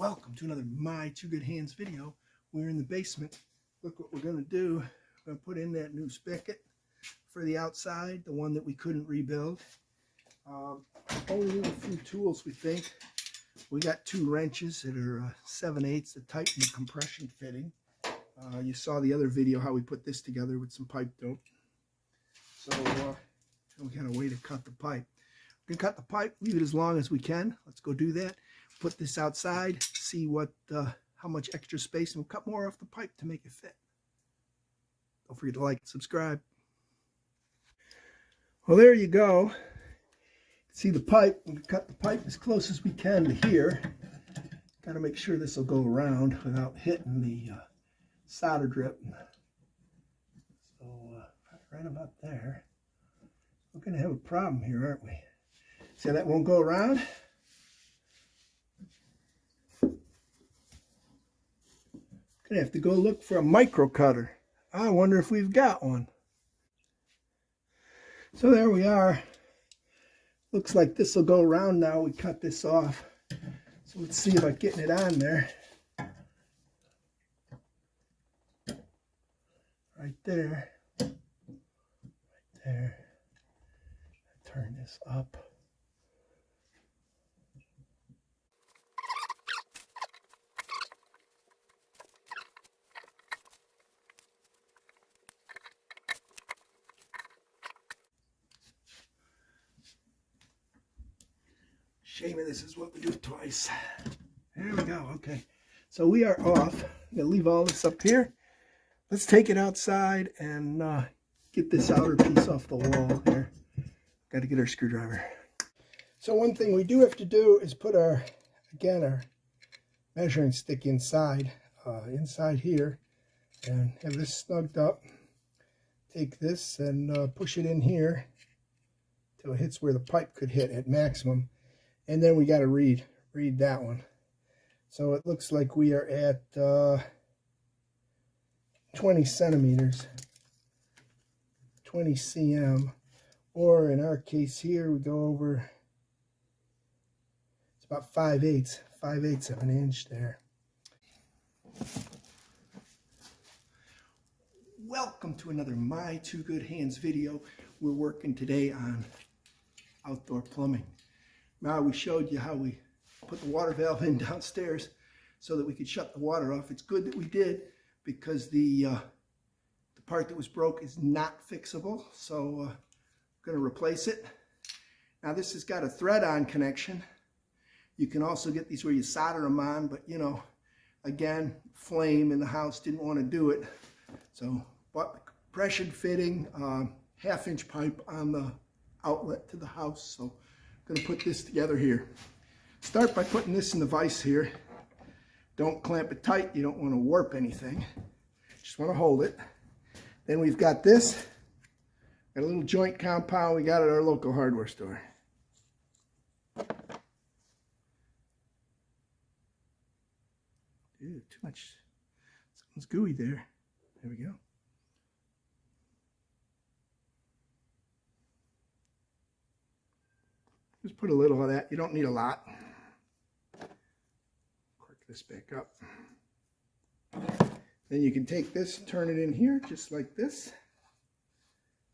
Welcome to another My Two Good Hands video. We're in the basement. Look what we're going to do. We're going to put in that new spigot for the outside, the one that we couldn't rebuild. Only need a few tools, we think. We got two wrenches that are 7/8 to tighten the compression fitting. You saw the other video how we put this together with some pipe dope. So we got a way to cut the pipe. We're going to cut the pipe, leave it as long as we can. Let's go do that. Put this outside, see what how much extra space, and we'll cut more off the pipe to make it fit. Don't forget to like and subscribe. Well, there you go. See the pipe. We cut the pipe as close as we can to here. Got to make sure this will go around without hitting the solder drip. So right about there. We're going to have a problem here, aren't we? See how that won't go around? Gonna have to go look for a micro cutter. I wonder if we've got one. So there we are. Looks like this will go around now. We cut this off. So let's see about getting it on there. Right there. Right there. Turn this up. Shame of this is what we do twice. There we go. Okay. So we are off. I'm going to leave all this up here. Let's take it outside and get this outer piece off the wall here. Got to get our screwdriver. So one thing we do have to do is put our measuring stick inside here and have this snugged up. Take this and push it in here till it hits where the pipe could hit at maximum. And then we got to read that one. So it looks like we are at 20 centimeters, 20 cm, or in our case here, we go over, it's about 5/8 of an inch there. Welcome to another My Two Good Hands video. We're working today on outdoor plumbing. Now we showed you how we put the water valve in downstairs so that we could shut the water off. It's good that we did because the part that was broke is not fixable. So we're going to replace it. Now this has got a thread-on connection. You can also get these where you solder them on, but you know, again, flame in the house, didn't want to do it. So bought the compression fitting, 1/2-inch pipe on the outlet to the house. So going to put this together here. Start by putting this in the vise here. Don't clamp it tight. You don't want to warp anything. Just want to hold it. Then we've got this. Got a little joint compound we got at our local hardware store. Ew, too much. Something's gooey there. There we go. Just put a little of that. You don't need a lot. Cork this back up. Then you can take this and turn it in here just like this.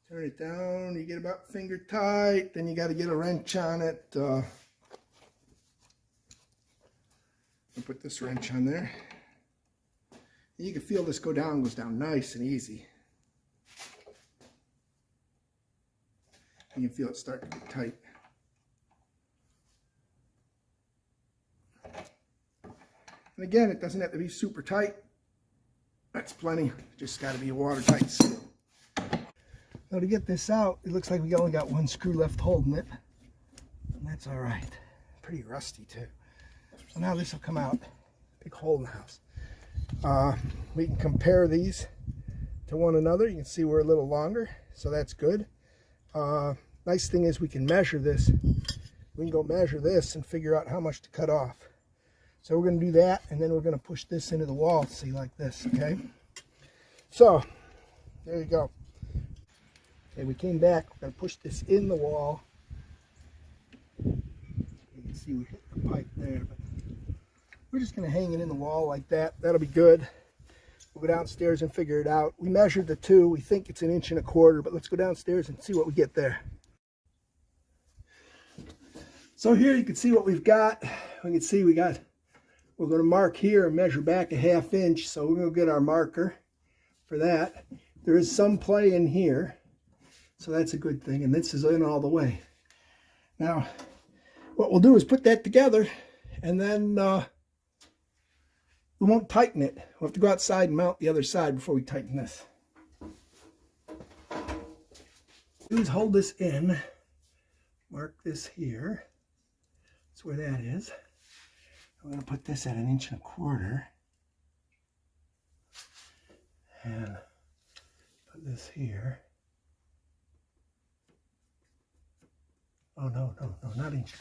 Turn it down. You get about finger tight. Then you got to get a wrench on it. I'll put this wrench on there. And you can feel this go down. Goes down nice and easy. You can feel it start to get tight. And again, it doesn't have to be super tight. That's plenty. Just got to be a watertight seal. Now to get this out, it looks like we only got one screw left holding it. And that's all right. Pretty rusty too. So now this will come out. Big hole in the house. We can compare these to one another. You can see we're a little longer, so that's good. Nice thing is we can measure this. We can go measure this and figure out how much to cut off. So we're going to do that, and then we're going to push this into the wall, see, like this, okay? So, there you go. Okay, we came back. We're going to push this in the wall. You can see we hit the pipe there, but we're just going to hang it in the wall like that. That'll be good. We'll go downstairs and figure it out. We measured the two. We think it's 1 1/4 inches, but let's go downstairs and see what we get there. So here you can see what we've got. We can see we're going to mark here and measure back 1/2 inch. So we're going to get our marker for that. There is some play in here, so that's a good thing. And this is in all the way. Now, what we'll do is put that together, and then we won't tighten it. We'll have to go outside and mount the other side before we tighten this. Do is hold this in, mark this here. That's where that is. I'm going to put this at 1 1/4 inches. And put this here. Oh, no, not 1 1/4 inches.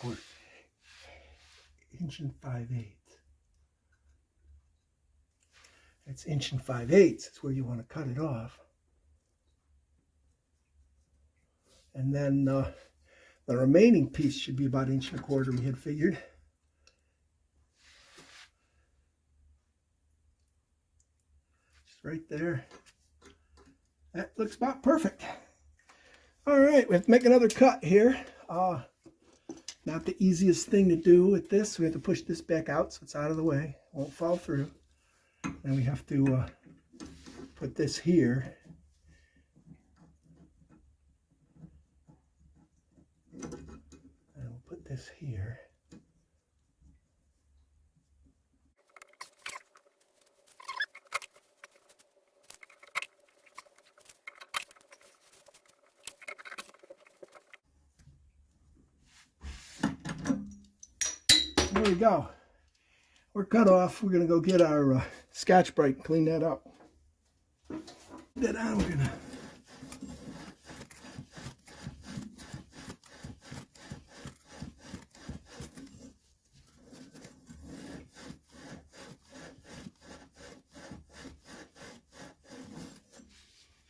1 5/8. It's 1 5/8. It's where you want to cut it off. And then the remaining piece should be about 1 1/4 inches we had figured. Just right there. That looks about perfect. All right, we have to make another cut here. Not the easiest thing to do with this. We have to push this back out so it's out of the way. It won't fall through. And we have to put this here. And we'll put this here. There we go. We're cut off. We're going to go get our Scotch-Brite and clean that up. Put that on. We're going to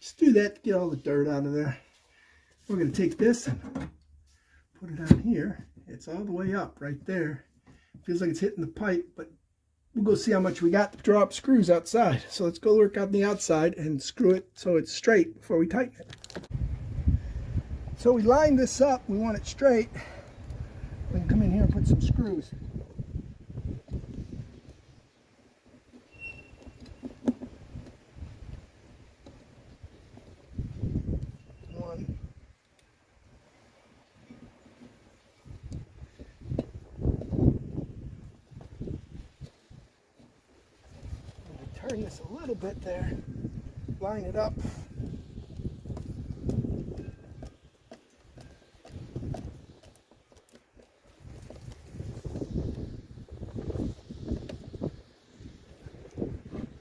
just do that to get all the dirt out of there. We're going to take this and put it on here. It's all the way up right there. Feels like it's hitting the pipe, but we'll go see how much we got to draw up screws outside. So let's go work on the outside and screw it so it's straight before we tighten it. So we lined this up. We want it straight. We can come in here and put some screws. One. Turn this a little bit there, line it up.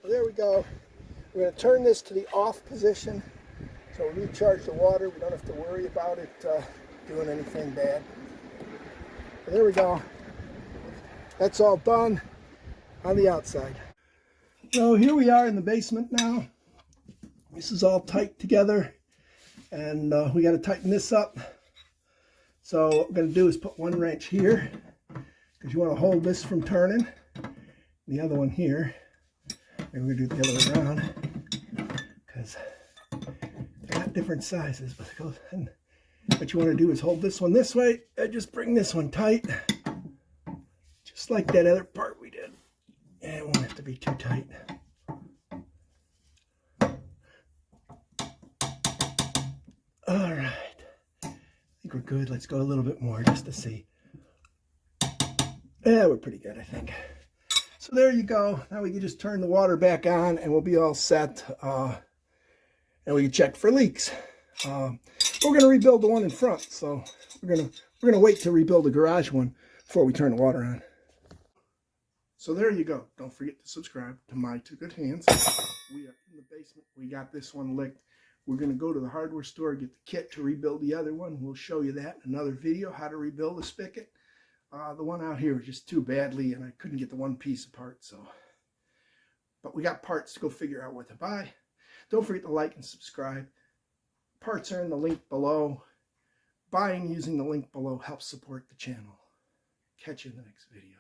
Well, there we go. We're going to turn this to the off position, so we recharge the water. We don't have to worry about it doing anything bad. But there we go. That's all done on the outside. So here we are in the basement now. This is all tight together, and we got to tighten this up. So what we're going to do is put one wrench here, because you want to hold this from turning. The other one here. And we're going to do it the other way around, because they're not different sizes. But it goes, and what you want to do is hold this one this way, and just bring this one tight, just like that other part we did. And it won't have to be too tight. All right. I think we're good. Let's go a little bit more just to see. Yeah, we're pretty good, I think. So there you go. Now we can just turn the water back on and we'll be all set. And we can check for leaks. We're going to rebuild the one in front. So we're gonna wait to rebuild the garage one before we turn the water on. So there you go. Don't forget to subscribe to My Two Good Hands. We are in the basement. We got this one licked. We're going to go to the hardware store, get the kit to rebuild the other one. We'll show you that in another video, how to rebuild the spigot. The one out here was just too badly, and I couldn't get the one piece apart. But we got parts to go figure out what to buy. Don't forget to like and subscribe. Parts are in the link below. Buying using the link below helps support the channel. Catch you in the next video.